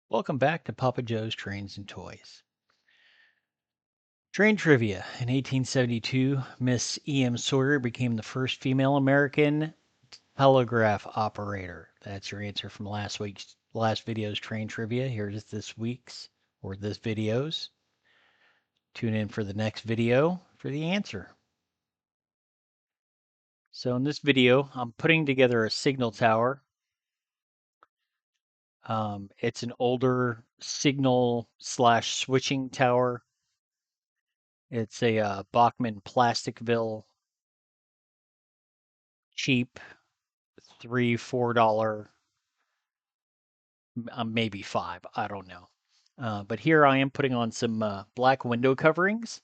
Welcome back to Papa Joe's Trains and Toys. Train trivia. In 1872, Miss E.M. Sawyer became the first female American telegraph operator. That's your answer from last video's train trivia. Here's this week's or this video's. Tune in for the next video for the answer. So in this video, I'm putting together a signal tower. It's an older signal slash switching tower. It's a Bachmann Plasticville, cheap, $3, $4, maybe five. I don't know. But here I am putting on some black window coverings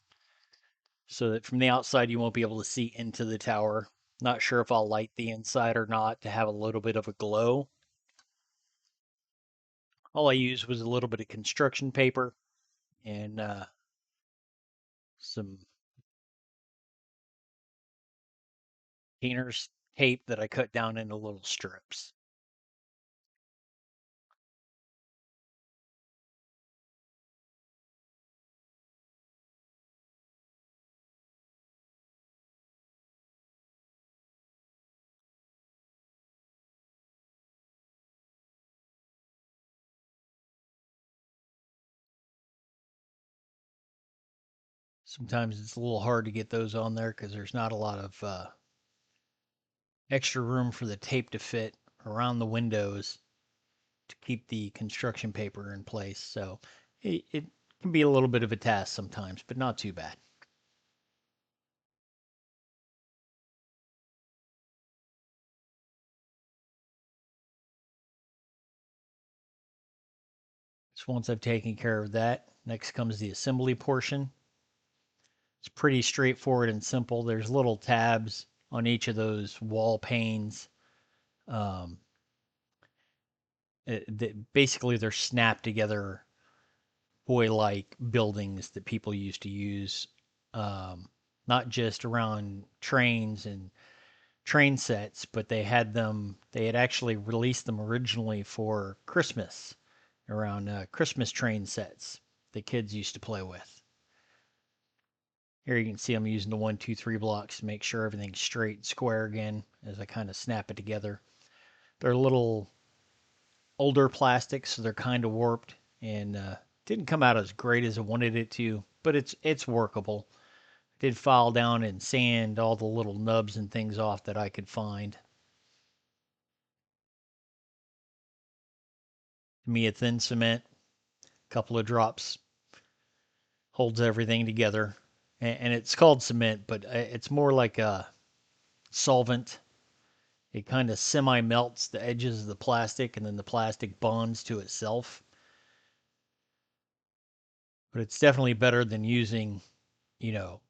so that from the outside you won't be able to see into the tower. Not sure if I'll light the inside or not to have a little bit of a glow. All I used was a little bit of construction paper and some painter's tape that I cut down into little strips. Sometimes it's a little hard to get those on there because there's not a lot of extra room for the tape to fit around the windows to keep the construction paper in place. So it can be a little bit of a task sometimes, but not too bad. So once I've taken care of that, next comes the assembly portion. It's pretty straightforward and simple. There's little tabs on each of those wall panes. Um, Basically, they're snapped together boy-like buildings that people used to use, um, not just around trains and train sets, but they had actually released them originally for Christmas, around Christmas train sets the kids used to play with. Here you can see I'm using the 1, 2, 3 blocks to make sure everything's straight and square again as I kind of snap it together. They're a little older plastics, so they're kind of warped and didn't come out as great as I wanted it to, but it's workable. Did file down and sand all the little nubs and things off that I could find. To me, a thin cement, a couple of drops holds everything together. And it's called cement, but it's more like a solvent. It kind of semi melts the edges of the plastic, and then the plastic bonds to itself. But it's definitely better than using, you know,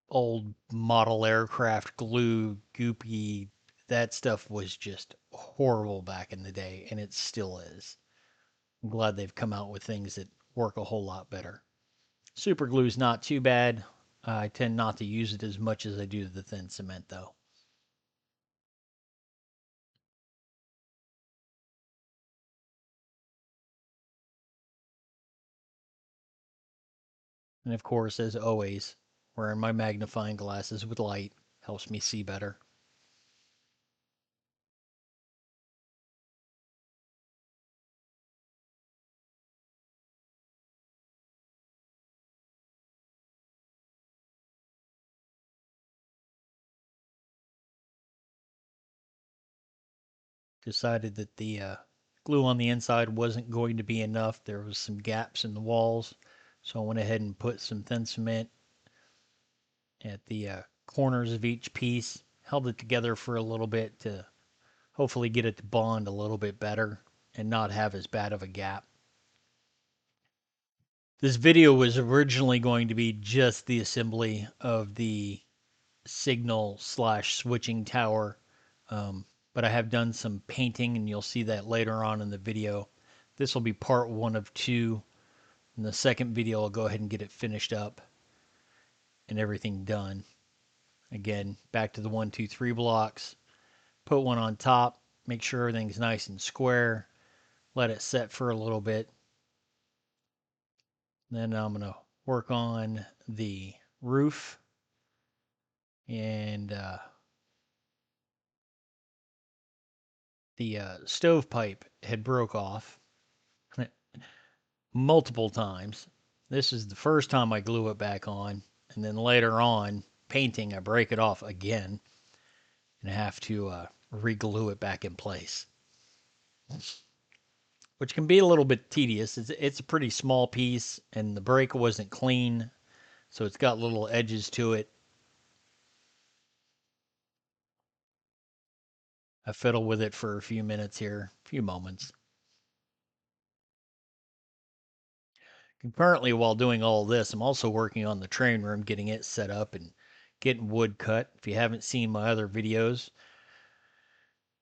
old model aircraft glue, goopy. That stuff was just horrible back in the day, and it still is. I'm glad they've come out with things that work a whole lot better. Super glue's not too bad. I tend not to use it as much as I do the thin cement, though. And of course, as always, wearing my magnifying glasses with light helps me see better. Decided that the glue on the inside wasn't going to be enough. There was some gaps in the walls, so I went ahead and put some thin cement at the corners of each piece. Held it together for a little bit to hopefully get it to bond a little bit better and not have as bad of a gap. This video was originally going to be just the assembly of the signal slash switching tower, but I have done some painting and you'll see that later on in the video. This will be part one of two. In the second video, I'll go ahead and get it finished up and everything done. Again, back to the 1, 2, 3 blocks. Put one on top, make sure everything's nice and square. Let it set for a little bit. Then I'm going to work on the roof, and the stovepipe had broke off multiple times. This is the first time I glue it back on, and then later on, painting, I break it off again and have to re-glue it back in place, which can be a little bit tedious. It's a pretty small piece, and the break wasn't clean, so it's got little edges to it. I fiddle with it for a few minutes here, a few moments. Concurrently, while doing all this, I'm also working on the train room, getting it set up and getting wood cut. If you haven't seen my other videos,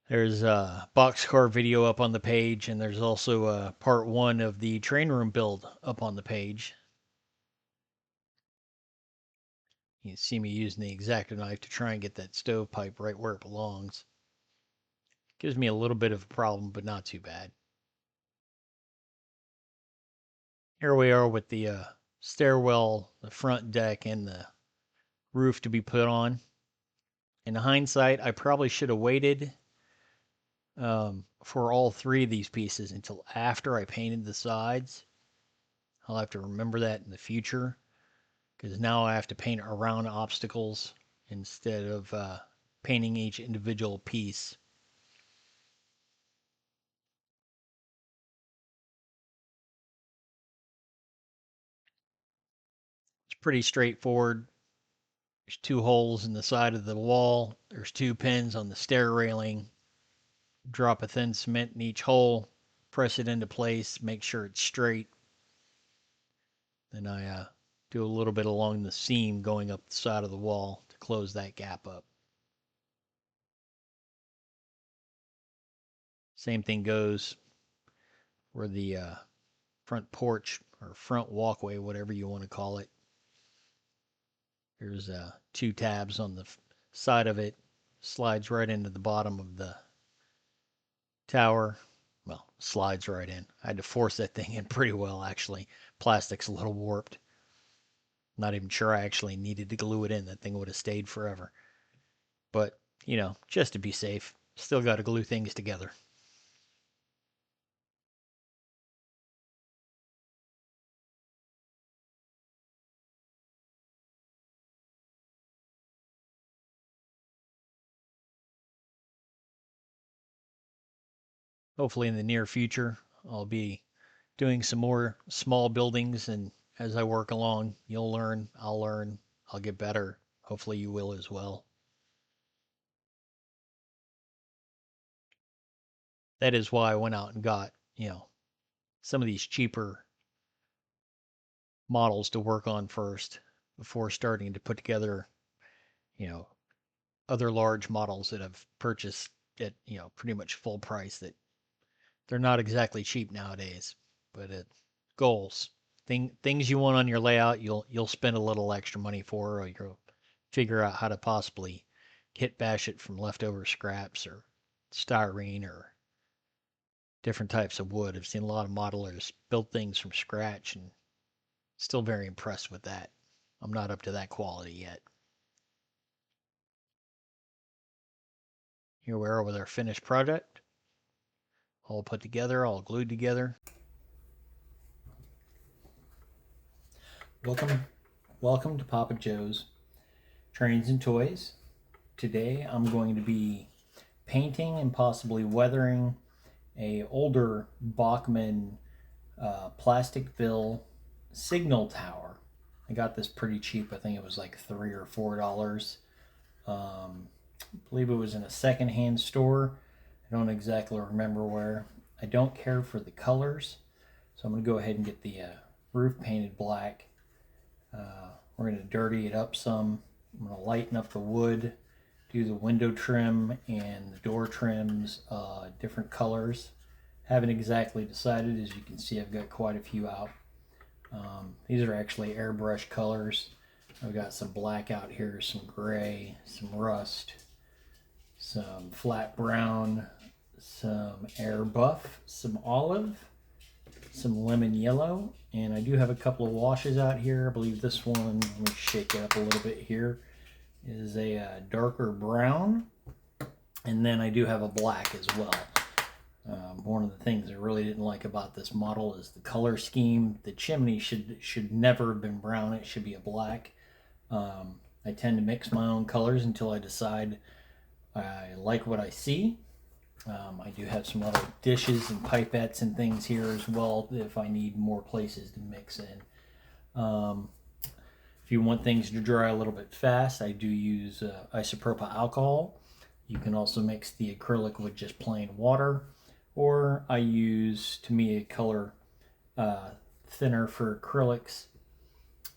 there's a boxcar video up on the page, and there's also a part 1 of the train room build up on the page. You see me using the X-Acto knife to try and get that stovepipe right where it belongs. Gives me a little bit of a problem, but not too bad. Here we are with the stairwell, the front deck, and the roof to be put on. In hindsight, I probably should have waited for all 3 of these pieces until after I painted the sides. I'll have to remember that in the future, because now I have to paint around obstacles instead of painting each individual piece. It's pretty straightforward. There's 2 holes in the side of the wall. There's 2 pins on the stair railing. Drop a thin cement in each hole, press it into place, make sure it's straight. Then I do a little bit along the seam going up the side of the wall to close that gap up. Same thing goes where the front porch or front walkway, whatever you want to call it. There's 2 tabs on the side of it, slides right into the bottom of the tower. Well, slides right in. I had to force that thing in pretty well, actually. Plastic's a little warped. Not even sure I actually needed to glue it in. That thing would have stayed forever. But, just to be safe, still got to glue things together. Hopefully, in the near future, I'll be doing some more small buildings. And as I work along, you'll learn, I'll get better. Hopefully, you will as well. That is why I went out and got, some of these cheaper models to work on first before starting to put together, you know, other large models that I've purchased at, pretty much full price, that they're not exactly cheap nowadays, but goals. Things you want on your layout, you'll spend a little extra money for, or you'll figure out how to possibly kit bash it from leftover scraps or styrene or different types of wood. I've seen a lot of modelers build things from scratch, and still very impressed with that. I'm not up to that quality yet. Here we are with our finished product, all put together, all glued together. Welcome to Papa Joe's Trains and Toys. Today I'm going to be painting and possibly weathering a older Bachmann Plasticville signal tower. I got this pretty cheap. I think it was like $3 or $4. I believe it was in a secondhand store. I don't exactly remember where. I don't care for the colors, so I'm going to go ahead and get the roof painted black. We're going to dirty it up some. I'm going to lighten up the wood, do the window trim and the door trims different colors. Haven't exactly decided. As you can see, I've got quite a few out. These are actually airbrush colors. I've got some black out here, some gray, some rust, some flat brown, some air buff, some olive, some lemon yellow, and I do have a couple of washes out here. I believe this one, let me shake it up a little bit here, is a darker brown, and then I do have a black as well. One of the things I really didn't like about this model is the color scheme. The chimney should never have been brown. It should be a black. I tend to mix my own colors until I decide I like what I see. I do have some other dishes and pipettes and things here as well if I need more places to mix in. If you want things to dry a little bit fast, I do use isopropyl alcohol. You can also mix the acrylic with just plain water, or I use, to me, a color thinner for acrylics.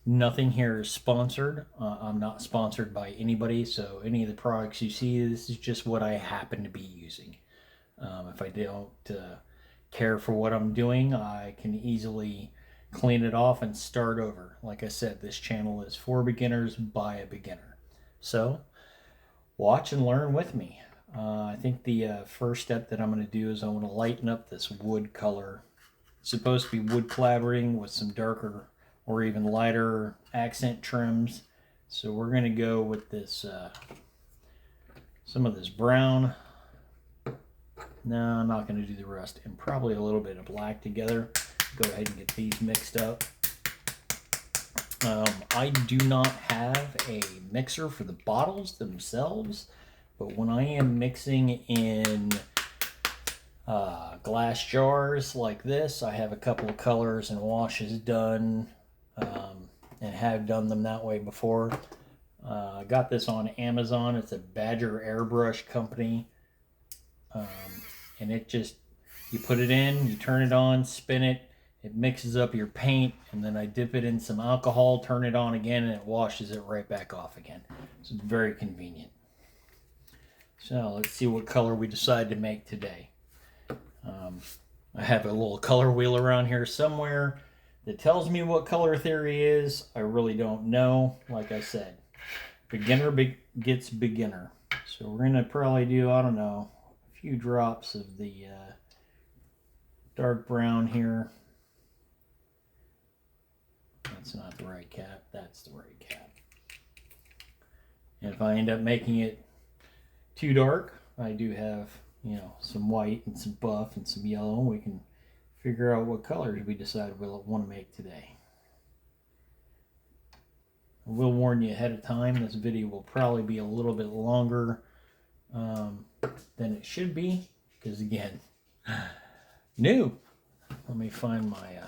Nothing here is sponsored. I'm not sponsored by anybody, so any of the products you see, this is just what I happen to be using. If I don't care for what I'm doing, I can easily clean it off and start over. Like I said, this channel is for beginners by a beginner. So watch and learn with me. I think the first step that I'm going to do is I want to lighten up this wood color. It's supposed to be wood cladding with some darker or even lighter accent trims. So we're going to go with this, some of this brown. No, I'm not going to do the rest. And probably a little bit of black together. Go ahead and get these mixed up. I do not have a mixer for the bottles themselves, but when I am mixing in glass jars like this, I have a couple of colors and washes done, and have done them that way before. I got this on Amazon. It's a Badger airbrush company. And it just, you put it in, you turn it on, spin it, it mixes up your paint, and then I dip it in some alcohol, turn it on again, and it washes it right back off again. So it's very convenient. So let's see what color we decide to make today. I have a little color wheel around here somewhere that tells me what color theory is. I really don't know. Like I said, beginner gets beginner. So we're going to probably do, I don't know, a few drops of the dark brown here. That's not the right cap. That's the right cap. And if I end up making it too dark, I do have, you know, some white and some buff and some yellow, and we can figure out what colors we decide we'll want to make today. I will warn you ahead of time, this video will probably be a little bit longer than it should be, because again, new. Let me find my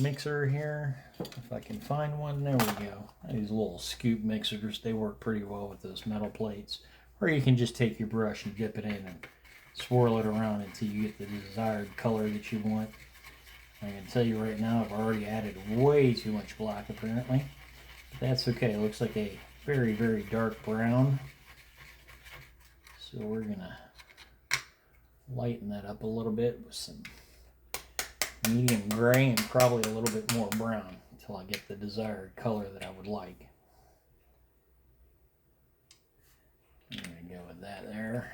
mixer here, if I can find one. There we go. These little scoop mixers, they work pretty well with those metal plates. Or you can just take your brush and dip it in and swirl it around until you get the desired color that you want. I can tell you right now, I've already added way too much black apparently. But that's okay. It looks like a very, very dark brown. So we're gonna lighten that up a little bit with some medium gray and probably a little bit more brown until I get the desired color that I would like. I'm gonna go with that there.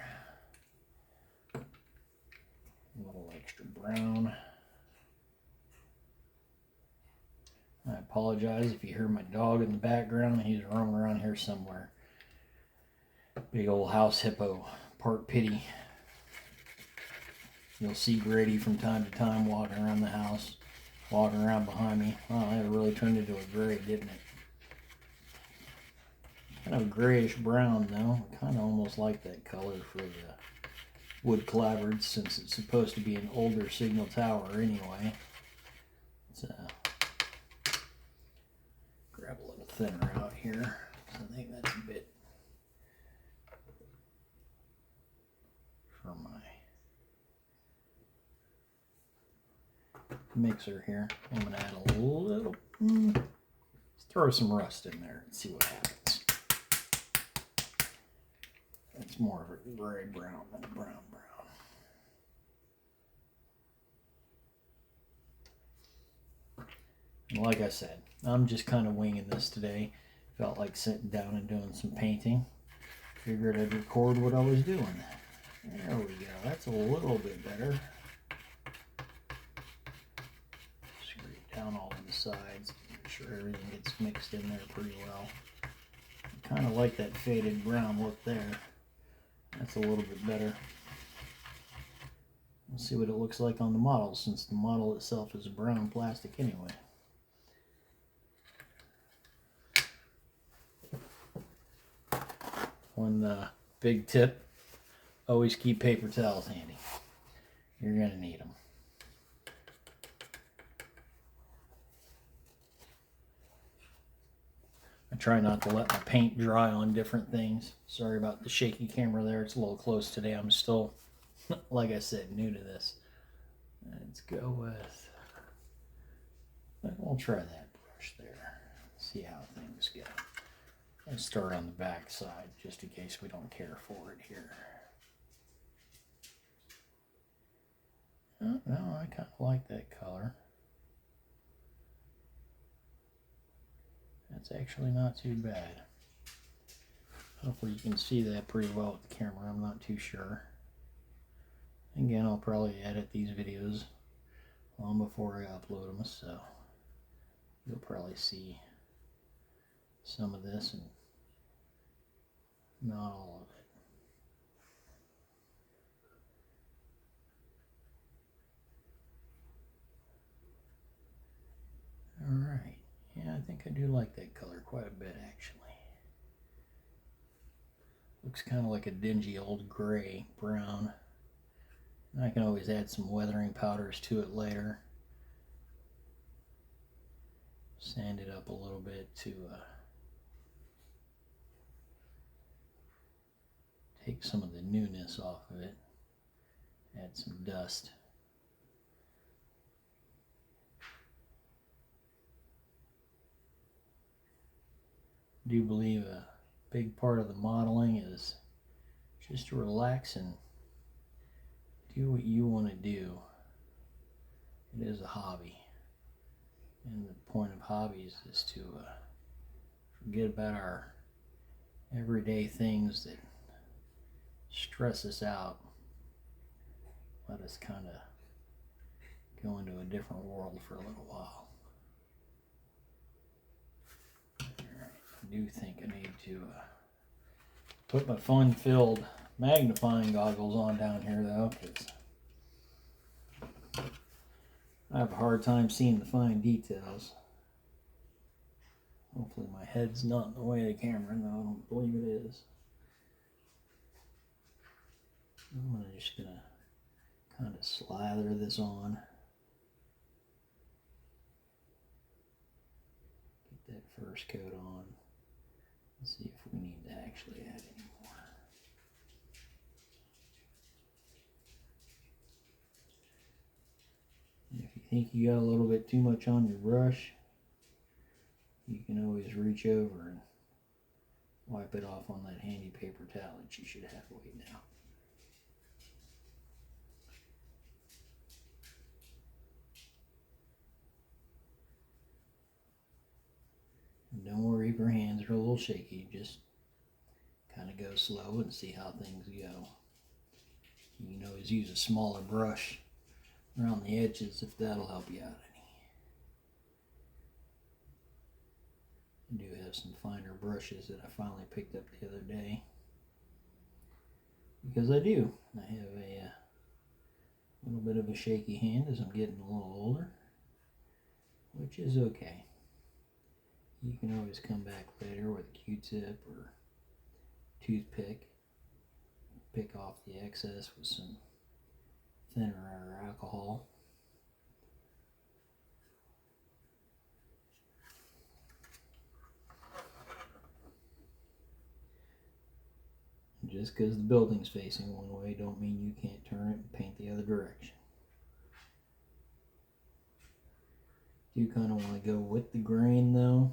A little extra brown. I apologize if you hear my dog in the background. He's roaming around here somewhere. Big old house hippo, part pity. You'll see Grady from time to time walking around the house, walking around behind me. Wow, that really turned into a gray, didn't it? Kind of grayish brown though. Kind of almost like that color for the wood clapboards, since it's supposed to be an older signal tower anyway. Let's grab a little thinner out here. I think that's a bit for my mixer here. I'm going to add a little, let's throw some rust in there and see what happens. That's more of a gray brown than a brown brown. And like I said, I'm just kind of winging this today. Felt like sitting down and doing some painting. Figured I'd record what I was doing. There we go. That's a little bit better. down all of the sides, make sure everything gets mixed in there pretty well. I kind of like that faded brown look there. That's a little bit better. We'll see what it looks like on the model, since the model itself is brown plastic anyway. One big tip, always keep paper towels handy. You're going to need them. I try not to let my paint dry on different things. Sorry about the shaky camera there. It's a little close today. I'm still, like I said, new to this. Let's go with, we'll try that brush there. See how things go. Let's start on the back side, just in case we don't care for it here. Oh, no, I kind of like that color. That's actually not too bad. Hopefully you can see that pretty well with the camera. I'm not too sure. Again, I'll probably edit these videos long before I upload them, so you'll probably see some of this and not all of it. Alright, yeah, I think I do like that color quite a bit actually. Looks kind of like a dingy old gray brown. I can always add some weathering powders to it later. Sand it up a little bit to take some of the newness off of it. Add some dust. I do believe a big part of the modeling is just to relax and do what you want to do. It is a hobby, and the point of hobbies is to forget about our everyday things that stress us out. Let us kind of go into a different world for a little while. Alright, I do think I need to put my fun-filled magnifying goggles on down here though, because I have a hard time seeing the fine details. Hopefully my head's not in the way of the camera, though I don't believe it is. I'm just gonna kind of slather this on. Get that first coat on. Let's see if we need to actually add any more. If you think you got a little bit too much on your brush, you can always reach over and wipe it off on that handy paper towel that you should have waiting out. And don't worry if your hands are a little shaky, just kind of go slow and see how things go. You can always use a smaller brush around the edges if that'll help you out any. I do have some finer brushes that I finally picked up the other day. Because I do. I have a little bit of a shaky hand as I'm getting a little older, which is okay. You can always come back later with a Q-tip or toothpick, pick off the excess with some thinner or alcohol. Just because the building's facing one way don't mean you can't turn it and paint the other direction. You kind of want to go with the grain though,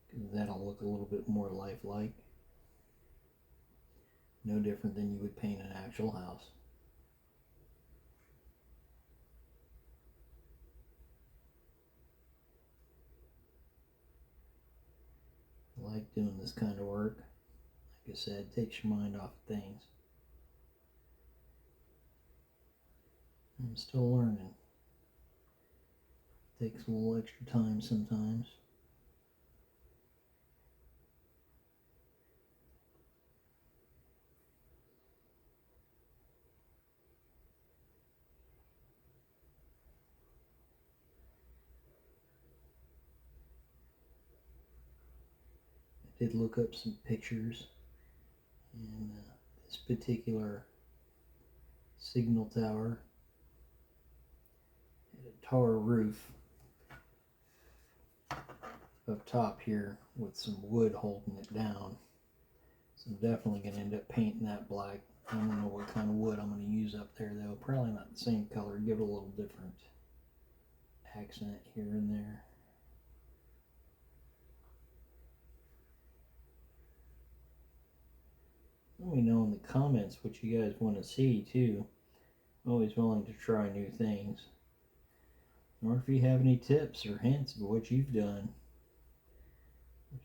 because that'll look a little bit more lifelike. No different than you would paint an actual house. I like doing this kind of work. Like I said, it takes your mind off of things. I'm still learning. Takes a little extra time sometimes. I did look up some pictures, and this particular signal tower had a tar roof up top here with some wood holding it down. So I'm definitely going to end up painting that black. I don't know what kind of wood I'm going to use up there though. Probably not the same color. Give it a little different accent here and there. Let me know in the comments what you guys want to see too. I'm always willing to try new things. Or if you have any tips or hints of what you've done.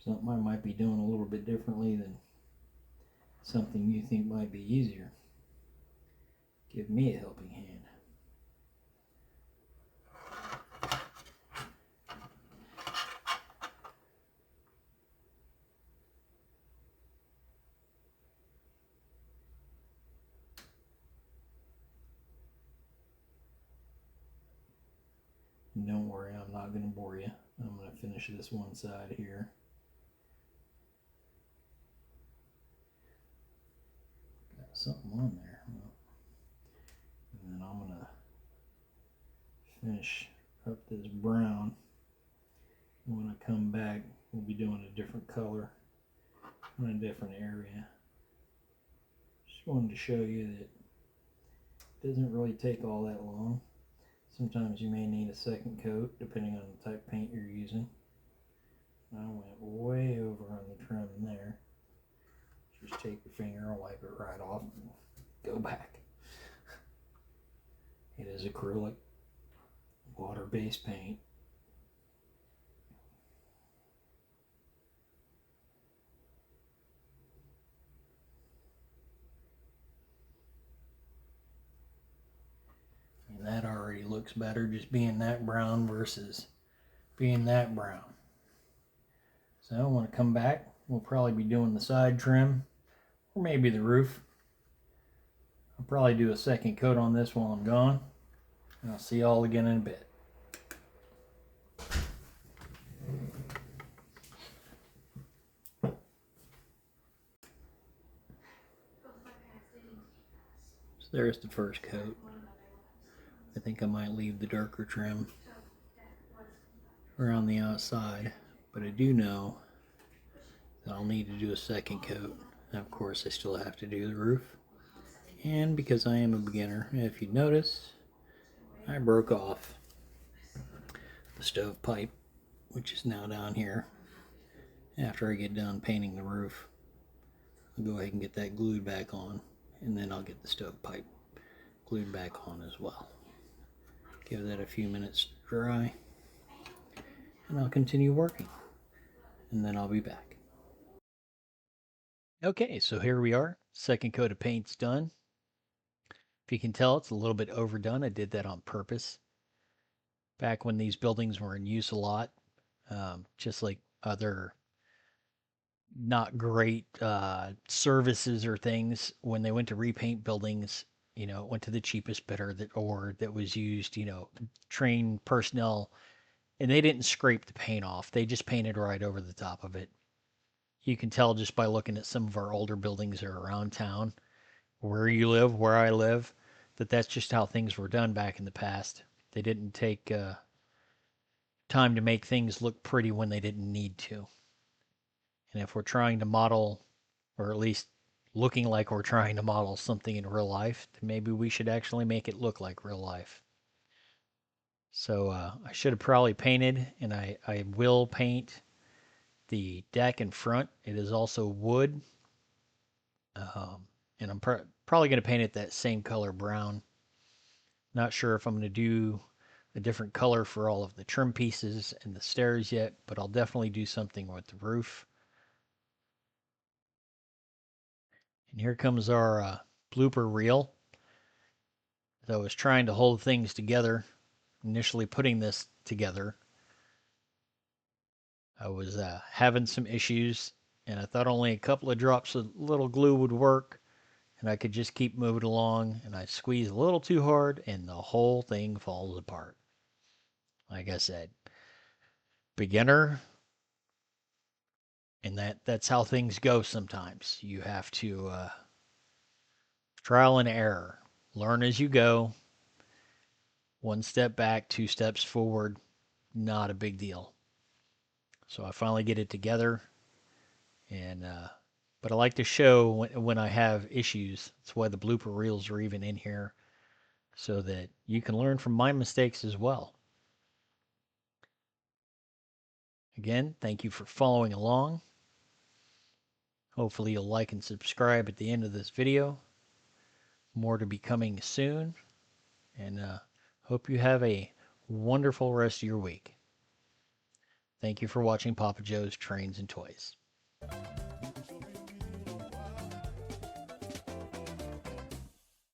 Something I might be doing a little bit differently than something you think might be easier. Give me a helping hand. And don't worry, I'm not going to bore you. I'm going to finish this one side here. Got something on there. And then I'm going to finish up this brown. When I come back, we'll be doing a different color in a different area. Just wanted to show you that it doesn't really take all that long. Sometimes you may need a second coat depending on the type of paint you're using. I went way over on the trim there. Just take your finger and wipe it right off and go back. It is acrylic, water-based paint. And that already looks better just being that brown versus being that brown. So I want to come back. We'll probably be doing the side trim or maybe the roof. I'll probably do a second coat on this while I'm gone. And I'll see y'all again in a bit. So there's the first coat. I think I might leave the darker trim around the outside, but I do know that I'll need to do a second coat. And of course I still have to do the roof. And because I am a beginner, if you notice, I broke off the stovepipe, which is now down here. After I get done painting the roof, I'll go ahead and get that glued back on, and then I'll get the stovepipe glued back on as well. Give that a few minutes to dry, and I'll continue working, and then I'll be back. Okay, so here we are. Second coat of paint's done. If you can tell, it's a little bit overdone. I did that on purpose. Back when these buildings were in use a lot, just like other not great services or things, when they went to repaint buildings, it went to the cheapest bidder that was used, trained personnel, and they didn't scrape the paint off. They just painted right over the top of it. You can tell just by looking at some of our older buildings that are around town, where you live, where I live, that's just how things were done back in the past. They didn't take time to make things look pretty when they didn't need to. And if we're trying to model, or at least looking like we're trying to model something in real life, then maybe we should actually make it look like real life. So I should have probably painted, and I will paint the deck in front. It is also wood. And I'm probably going to paint it that same color brown. Not sure if I'm going to do a different color for all of the trim pieces and the stairs yet, but I'll definitely do something with the roof. And here comes our blooper reel. So I was trying to hold things together initially putting this together, I was having some issues, and I thought only a couple of drops of little glue would work, and I could just keep moving along. And I squeeze a little too hard, and the whole thing falls apart. Like I said, beginner, and that's how things go sometimes. You have to trial and error, learn as you go. One step back, two steps forward, not a big deal. So I finally get it together, and but I like to show when I have issues. That's why the blooper reels are even in here, so that you can learn from my mistakes as well. Again, thank you for following along. Hopefully you'll like and subscribe at the end of this video. More to be coming soon, and hope you have a wonderful rest of your week. Thank you for watching Papa Joe's Trains and Toys.